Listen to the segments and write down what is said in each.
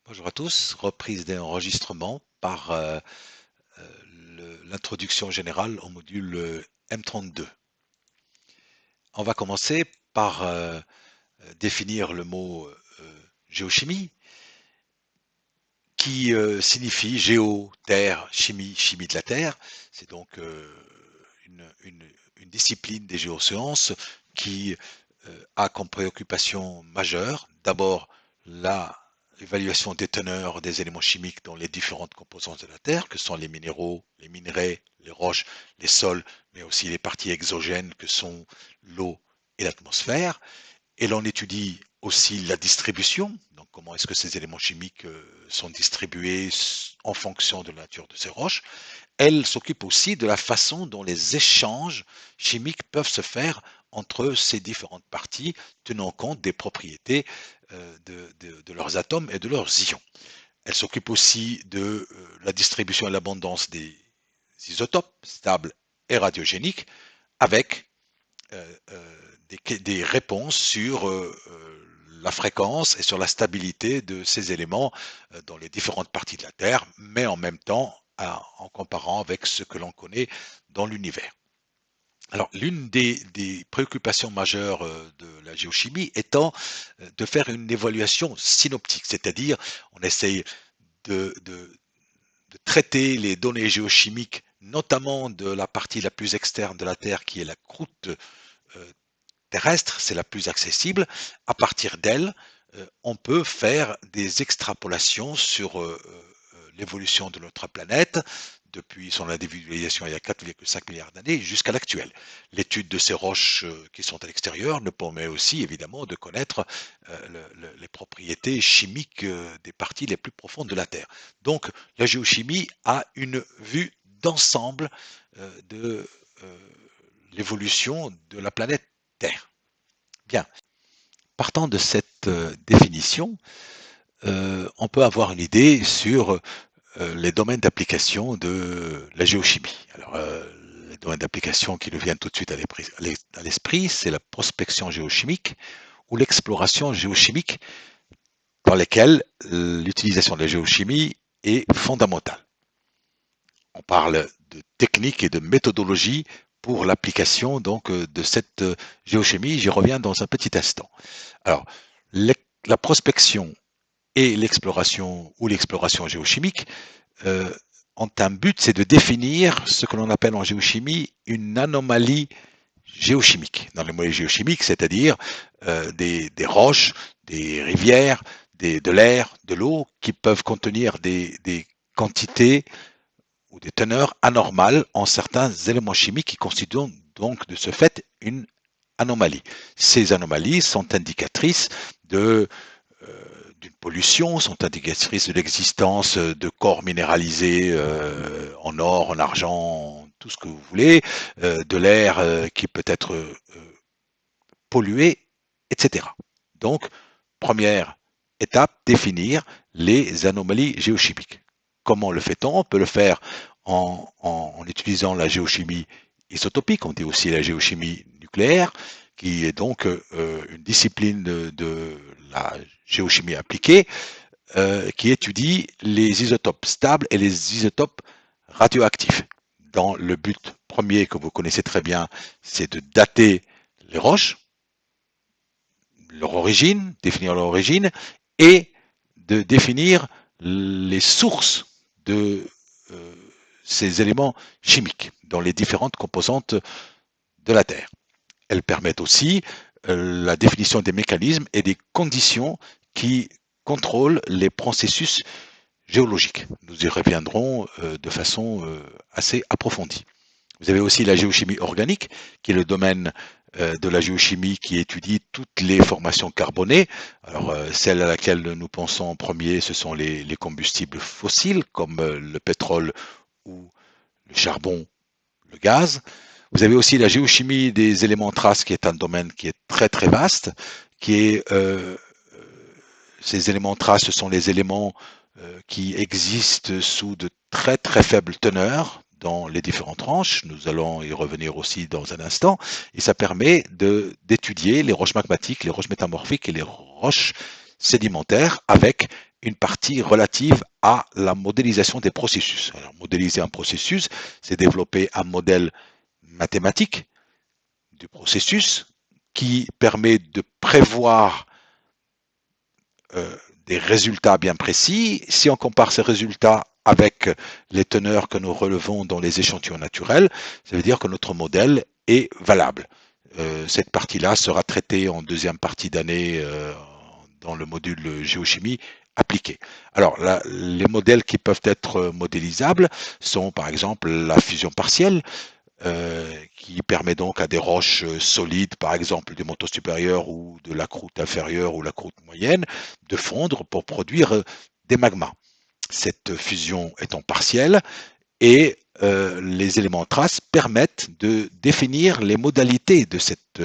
Bonjour à tous, reprise d'enregistrement par l'introduction générale au module M32. On va commencer par définir le mot géochimie qui signifie géo, terre, chimie, chimie de la terre. C'est donc une discipline des géosciences qui a comme préoccupation majeure d'abord l'évaluation des teneurs des éléments chimiques dans les différentes composantes de la Terre, que sont les minéraux, les minerais, les roches, les sols, mais aussi les parties exogènes que sont l'eau et l'atmosphère. Et l'on étudie aussi la distribution, donc comment est-ce que ces éléments chimiques sont distribués en fonction de la nature de ces roches. Elle s'occupe aussi de la façon dont les échanges chimiques peuvent se faire entre ces différentes parties, tenant compte des propriétés de leurs atomes et de leurs ions. Elle s'occupe aussi de la distribution et l'abondance des isotopes stables et radiogéniques, avec des réponses sur la fréquence et sur la stabilité de ces éléments dans les différentes parties de la Terre, mais en même temps en comparant avec ce que l'on connaît dans l'univers. Alors, l'une des préoccupations majeures de la géochimie étant de faire une évaluation synoptique, c'est-à-dire on essaye de traiter les données géochimiques, notamment de la partie la plus externe de la Terre, qui est la croûte terrestre, c'est la plus accessible. À partir d'elle, on peut faire des extrapolations sur l'évolution de notre planète depuis son individualisation il y a 4,5 milliards d'années jusqu'à l'actuel. L'étude de ces roches qui sont à l'extérieur nous permet aussi évidemment de connaître les propriétés chimiques des parties les plus profondes de la Terre. Donc la géochimie a une vue d'ensemble de l'évolution de la planète Terre. Bien, partant de cette définition, on peut avoir une idée sur les domaines d'application de la géochimie. Alors, les domaines d'application qui nous viennent tout de suite à l'esprit, c'est la prospection géochimique ou l'exploration géochimique, dans lesquelles l'utilisation de la géochimie est fondamentale. On parle de technique et de méthodologie pour l'application donc de cette géochimie. J'y reviens dans un petit instant. Alors, la prospection et l'exploration ou l'exploration géochimique ont un but, c'est de définir ce que l'on appelle en géochimie une anomalie géochimique. Dans les molécules géochimiques, c'est-à-dire des roches, des rivières, de l'air, de l'eau, qui peuvent contenir des quantités ou des teneurs anormales en certains éléments chimiques qui constituent donc de ce fait une anomalie. Ces anomalies sont indicatrices d'une pollution, sont indicatrices de l'existence de corps minéralisés en or, en argent, tout ce que vous voulez, de l'air qui peut être pollué, etc. Donc, première étape, définir les anomalies géochimiques. Comment le fait-on? On peut le faire en utilisant la géochimie isotopique, on dit aussi la géochimie nucléaire, qui est donc une discipline de la géochimie appliquée, qui étudie les isotopes stables et les isotopes radioactifs. Dans le but premier que vous connaissez très bien, c'est de dater les roches, leur origine, définir leur origine, et de définir les sources de ces éléments chimiques dans les différentes composantes de la Terre. Elles permettent aussi la définition des mécanismes et des conditions qui contrôlent les processus géologiques. Nous y reviendrons de façon assez approfondie. Vous avez aussi la géochimie organique, qui est le domaine de la géochimie qui étudie toutes les formations carbonées. Alors, celle à laquelle nous pensons en premier, ce sont les combustibles fossiles, comme le pétrole ou le charbon, le gaz. Vous avez aussi la géochimie des éléments traces, qui est un domaine qui est très très vaste, qui est ces éléments traces, ce sont les éléments qui existent sous de très très faibles teneurs dans les différentes tranches. Nous allons y revenir aussi dans un instant. Et ça permet d'étudier les roches magmatiques, les roches métamorphiques et les roches sédimentaires avec une partie relative à la modélisation des processus. Alors, modéliser un processus, c'est développer un modèle mathématique du processus qui permet de prévoir des résultats bien précis. Si on compare ces résultats avec les teneurs que nous relevons dans les échantillons naturels, ça veut dire que notre modèle est valable. Cette partie-là sera traitée en deuxième partie d'année dans le module géochimie appliquée. Alors, les modèles qui peuvent être modélisables sont par exemple la fusion partielle, qui permet donc à des roches solides, par exemple du manteau supérieur ou de la croûte inférieure ou la croûte moyenne, de fondre pour produire des magmas. Cette fusion étant partielle et les éléments traces permettent de définir les modalités de cette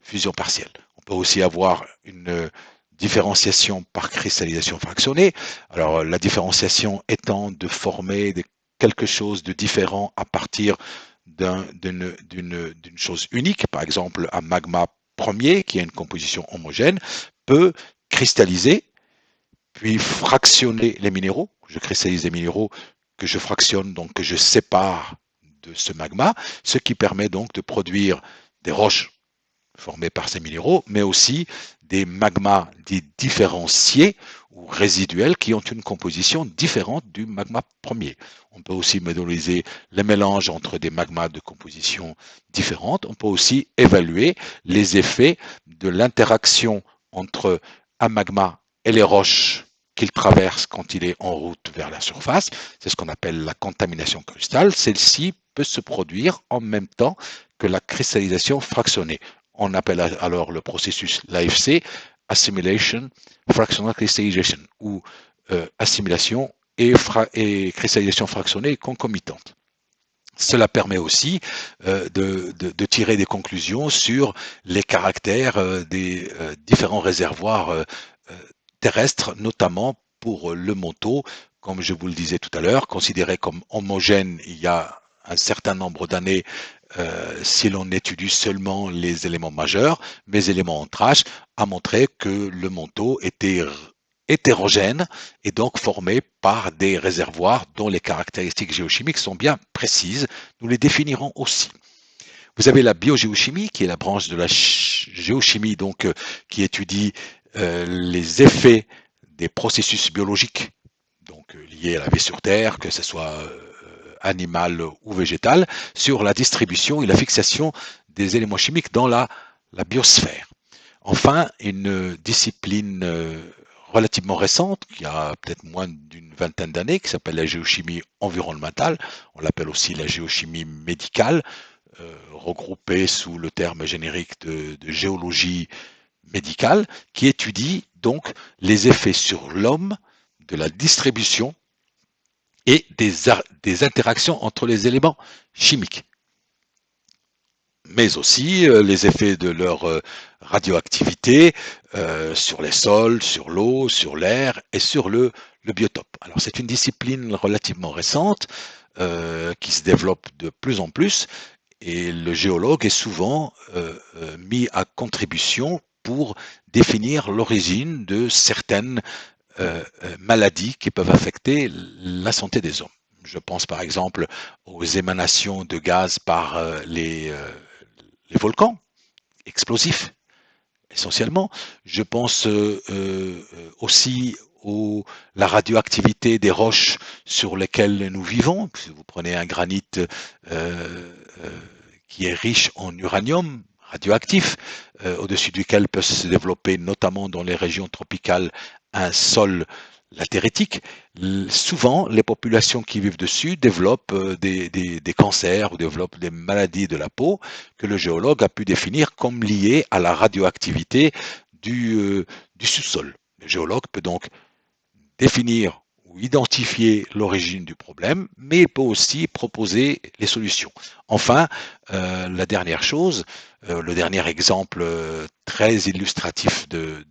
fusion partielle. On peut aussi avoir une différenciation par cristallisation fractionnée. Alors la différenciation étant de former quelque chose de différent à partir d'une chose unique, par exemple un magma premier qui a une composition homogène, peut cristalliser, puis fractionner les minéraux. Je cristallise les minéraux que je fractionne, donc que je sépare de ce magma, ce qui permet donc de produire des roches formées par ces minéraux, mais aussi des magmas dits différenciés ou résiduels qui ont une composition différente du magma premier. On peut aussi modéliser les mélanges entre des magmas de composition différente. On peut aussi évaluer les effets de l'interaction entre un magma et les roches qu'il traverse quand il est en route vers la surface. C'est ce qu'on appelle la contamination crustale. Celle-ci peut se produire en même temps que la cristallisation fractionnée. On appelle alors le processus l'AFC, Assimilation Fractional Crystallization, ou assimilation et cristallisation fractionnée concomitante. Cela permet aussi de tirer des conclusions sur les caractères des différents réservoirs terrestres, notamment pour le manteau, comme je vous le disais tout à l'heure, considéré comme homogène il y a un certain nombre d'années si l'on étudie seulement les éléments majeurs, mais les éléments en trash a montré que le manteau était hétérogène et donc formé par des réservoirs dont les caractéristiques géochimiques sont bien précises. Nous les définirons aussi. Vous avez la biogéochimie, qui est la branche de la géochimie, donc qui étudie les effets des processus biologiques, donc liés à la vie sur Terre, que ce soit animal ou végétal, sur la distribution et la fixation des éléments chimiques dans la biosphère. Enfin, une discipline relativement récente, qui a peut-être moins d'une vingtaine d'années, qui s'appelle la géochimie environnementale, on l'appelle aussi la géochimie médicale, regroupée sous le terme générique de géologie médicale, qui étudie donc les effets sur l'homme de la distribution et des interactions entre les éléments chimiques, mais aussi les effets de leur radioactivité sur les sols, sur l'eau, sur l'air et sur le biotope. Alors c'est une discipline relativement récente qui se développe de plus en plus, et le géologue est souvent mis à contribution pour définir l'origine de certaines maladies qui peuvent affecter la santé des hommes. Je pense par exemple aux émanations de gaz par les volcans explosifs, essentiellement. Je pense aussi la radioactivité des roches sur lesquelles nous vivons. Si vous prenez un granit qui est riche en uranium radioactif, au-dessus duquel peut se développer, notamment dans les régions tropicales, un sol latérétique. Souvent, les populations qui vivent dessus développent des cancers ou développent des maladies de la peau que le géologue a pu définir comme liées à la radioactivité du sous-sol. Le géologue peut donc définir ou identifier l'origine du problème, mais il peut aussi proposer les solutions. Enfin, la dernière chose, le dernier exemple très illustratif de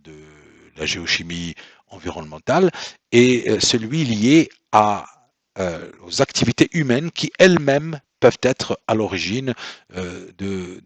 la géochimie environnementale est celui lié aux activités humaines qui elles-mêmes peuvent être à l'origine de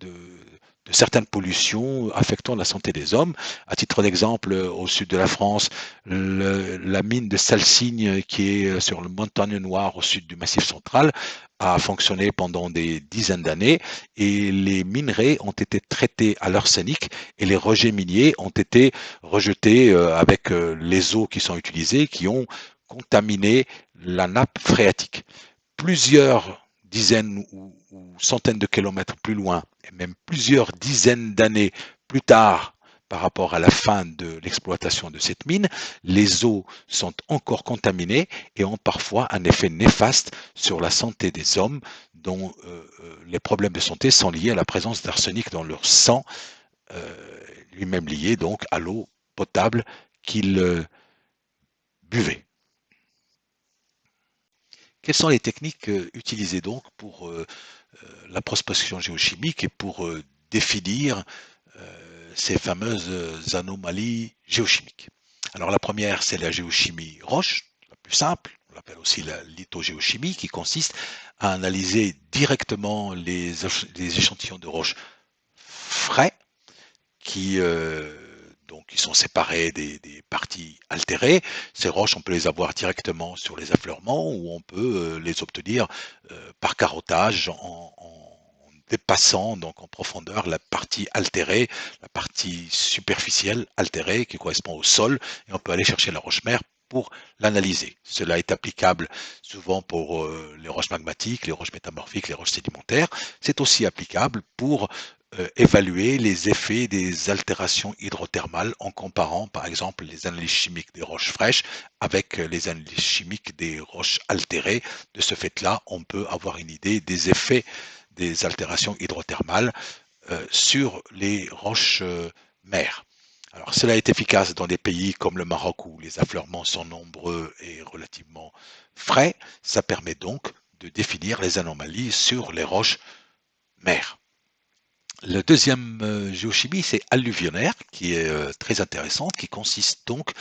de certaines pollutions affectant la santé des hommes. À titre d'exemple, au sud de la France, la mine de Salsigne qui est sur le Montagne Noire au sud du Massif central a fonctionné pendant des dizaines d'années et les minerais ont été traités à l'arsenic et les rejets miniers ont été rejetés avec les eaux qui sont utilisées qui ont contaminé la nappe phréatique. Plusieurs dizaines ou centaines de kilomètres plus loin, et même plusieurs dizaines d'années plus tard, par rapport à la fin de l'exploitation de cette mine, les eaux sont encore contaminées et ont parfois un effet néfaste sur la santé des hommes, dont les problèmes de santé sont liés à la présence d'arsenic dans leur sang, lui-même lié donc à l'eau potable qu'ils buvaient. Quelles sont les techniques utilisées donc pour la prospection géochimique et pour définir ces fameuses anomalies géochimiques? Alors la première, c'est la géochimie roche, la plus simple, on l'appelle aussi la lithogéochimie, qui consiste à analyser directement les échantillons de roches frais qui qui sont séparés des parties altérées. Ces roches, on peut les avoir directement sur les affleurements ou on peut les obtenir par carottage en dépassant donc en profondeur la partie altérée, la partie superficielle altérée qui correspond au sol et on peut aller chercher la roche mère pour l'analyser. Cela est applicable souvent pour les roches magmatiques, les roches métamorphiques, les roches sédimentaires. C'est aussi applicable pour évaluer les effets des altérations hydrothermales en comparant par exemple les analyses chimiques des roches fraîches avec les analyses chimiques des roches altérées. De ce fait-là, on peut avoir une idée des effets des altérations hydrothermales sur les roches mères. Alors, cela est efficace dans des pays comme le Maroc où les affleurements sont nombreux et relativement frais. Ça permet donc de définir les anomalies sur les roches mères. Le deuxième géochimie, c'est alluvionnaire, qui est très intéressante, qui consiste donc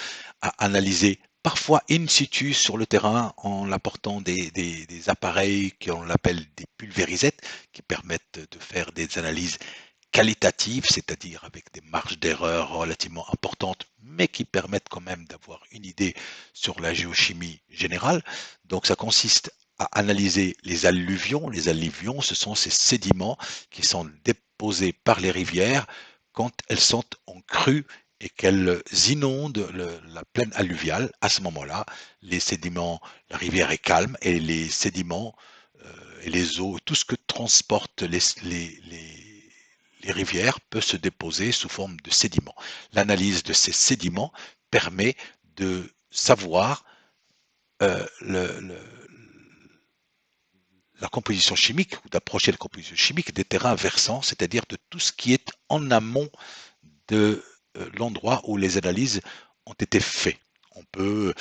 à analyser parfois in situ sur le terrain en apportant des appareils qu'on appelle des pulvérisettes, qui permettent de faire des analyses qualitatives, c'est-à-dire avec des marges d'erreur relativement importantes, mais qui permettent quand même d'avoir une idée sur la géochimie générale. Donc ça consiste à analyser les alluvions. Les alluvions, ce sont ces sédiments qui sont déposés par les rivières quand elles sont en crue et qu'elles inondent la plaine alluviale. À ce moment-là, les sédiments, la rivière est calme et les sédiments et les eaux, tout ce que transportent les rivières peut se déposer sous forme de sédiments. L'analyse de ces sédiments permet de savoir la composition chimique ou d'approcher la composition chimique des terrains versants, c'est-à-dire de tout ce qui est en amont de l'endroit où les analyses ont été faites. On peut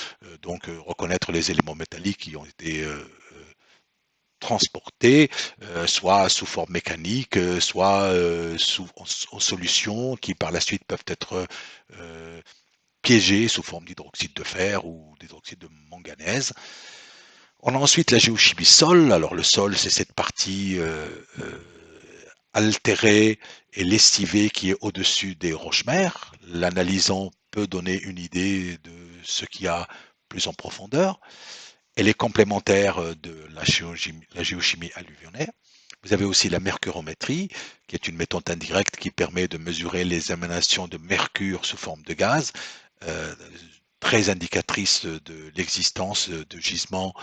donc reconnaître les éléments métalliques qui ont été transportés, soit sous forme mécanique, soit en solution, qui par la suite peuvent être piégés sous forme d'hydroxyde de fer ou d'hydroxyde de manganèse. On a ensuite la géochimie sol. Alors le sol, c'est cette partie altérée et lestivée qui est au-dessus des roches mères. L'analysant peut donner une idée de ce qu'il y a plus en profondeur. Elle est complémentaire de la géochimie alluvionnaire. Vous avez aussi la mercurométrie, qui est une méthode indirecte qui permet de mesurer les émanations de mercure sous forme de gaz, euh, très indicatrice de l'existence de gisements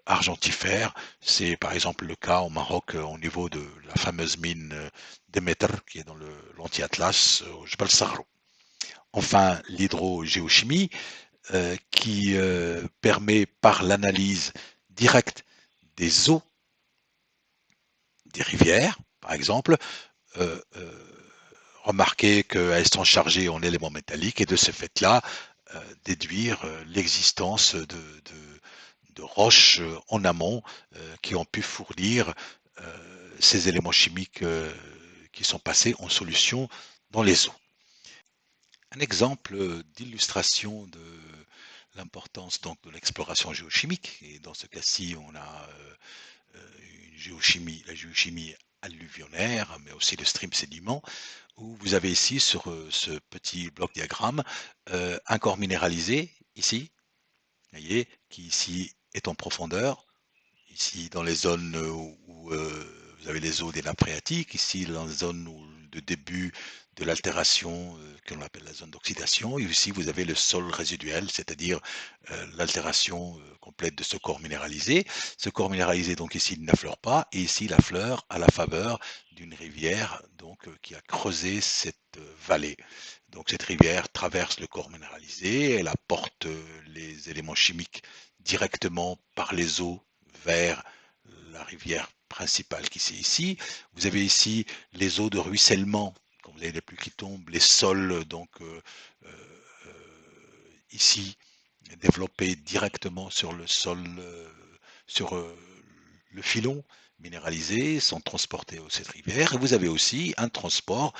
argentifères. C'est par exemple le cas au Maroc au niveau de la fameuse mine d'Emeter qui est dans l'anti-Atlas au Jebel Sarro. Enfin, l'hydrogéochimie qui permet par l'analyse directe des eaux des rivières, par exemple, euh, euh, remarquer qu'elles sont chargées en éléments métalliques et de ce fait-là, déduire l'existence de roches en amont qui ont pu fournir ces éléments chimiques qui sont passés en solution dans les eaux. Un exemple d'illustration de l'importance donc de l'exploration géochimique, et dans ce cas-ci, on a une géochimie, la géochimie alluvionnaire, mais aussi de stream sédiment, où vous avez ici sur ce petit bloc diagramme un corps minéralisé, ici, vous voyez, qui ici est en profondeur, ici dans les zones où vous avez les eaux des nappes phréatiques, ici dans la zone de début de l'altération que l'on appelle la zone d'oxydation, et ici vous avez le sol résiduel, c'est-à-dire l'altération complète de ce corps minéralisé. Ce corps minéralisé donc ici il n'affleure pas, et ici il affleure à la faveur d'une rivière donc qui a creusé cette vallée. Donc cette rivière traverse le corps minéralisé, elle apporte les éléments chimiques directement par les eaux vers la rivière principale qui c'est ici. Vous avez ici les eaux de ruissellement, quand vous avez les pluies qui tombent, les sols donc ici développés directement sur le sol, sur le filon minéralisé, sont transportés au cette rivière. Et vous avez aussi un transport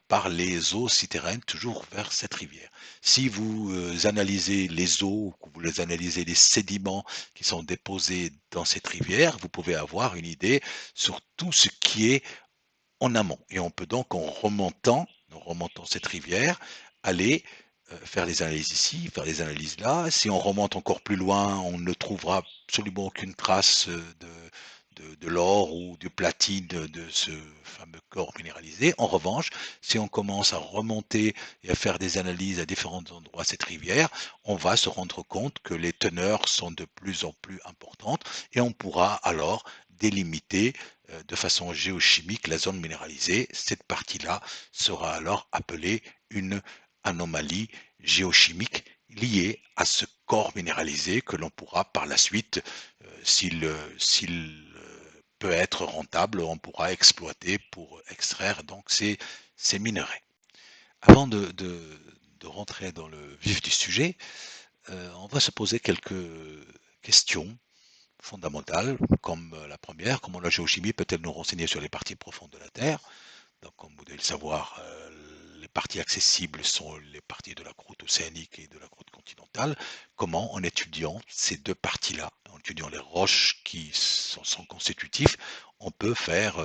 par les eaux souterraines toujours vers cette rivière. Si vous analysez les eaux, que vous les analysez les sédiments qui sont déposés dans cette rivière, vous pouvez avoir une idée sur tout ce qui est en amont. Et on peut donc, en remontant cette rivière, aller faire les analyses ici, faire les analyses là. Si on remonte encore plus loin, on ne trouvera absolument aucune trace de l'or ou du platine de ce fameux corps minéralisé. En revanche, si on commence à remonter et à faire des analyses à différents endroits de cette rivière, on va se rendre compte que les teneurs sont de plus en plus importantes et on pourra alors délimiter de façon géochimique la zone minéralisée. Cette partie-là sera alors appelée une anomalie géochimique liée à ce corps minéralisé que l'on pourra par la suite, s'il peut être rentable, on pourra exploiter pour extraire donc ces minerais. Avant de rentrer dans le vif du sujet, on va se poser quelques questions fondamentales, comme la première, comment la géochimie peut-elle nous renseigner sur les parties profondes de la Terre? Donc, comme vous devez le savoir, les parties accessibles sont les parties de la croûte océanique et de la croûte continentale. Comment, en étudiant ces deux parties-là, en étudiant les roches qui sont constitutifs, on peut faire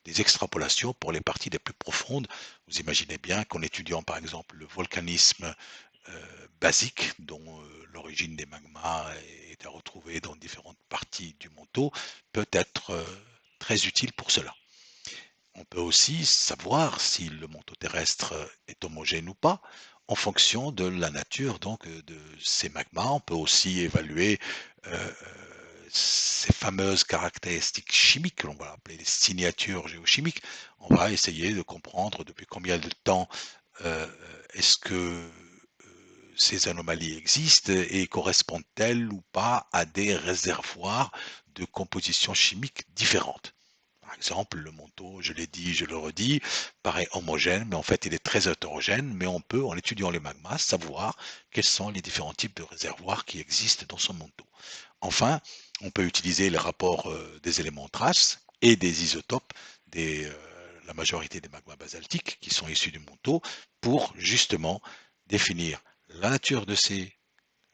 des extrapolations pour les parties les plus profondes. Vous imaginez bien qu'en étudiant par exemple le volcanisme basique, dont l'origine des magmas est à retrouver dans différentes parties du manteau, peut être très utile pour cela. On peut aussi savoir si le manteau terrestre est homogène ou pas en fonction de la nature donc de ces magmas. On peut aussi évaluer ces fameuses caractéristiques chimiques que l'on va appeler les signatures géochimiques. On va essayer de comprendre depuis combien de temps est-ce que ces anomalies existent et correspondent-elles ou pas à des réservoirs de composition chimique différentes. Par exemple, le manteau, je l'ai dit, je le redis, paraît homogène, mais en fait il est très hétérogène, mais on peut, en étudiant les magmas, savoir quels sont les différents types de réservoirs qui existent dans son manteau. Enfin, on peut utiliser les rapports des éléments traces et des isotopes la majorité des magmas basaltiques qui sont issus du manteau pour justement définir la nature de ces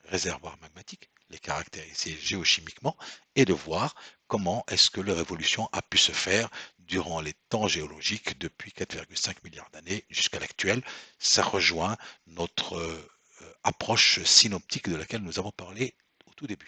réservoirs magmatiques, les caractériser géochimiquement et de voir comment est-ce que leur évolution a pu se faire durant les temps géologiques depuis 4,5 milliards d'années jusqu'à l'actuel. Ça rejoint notre approche synoptique de laquelle nous avons parlé au tout début.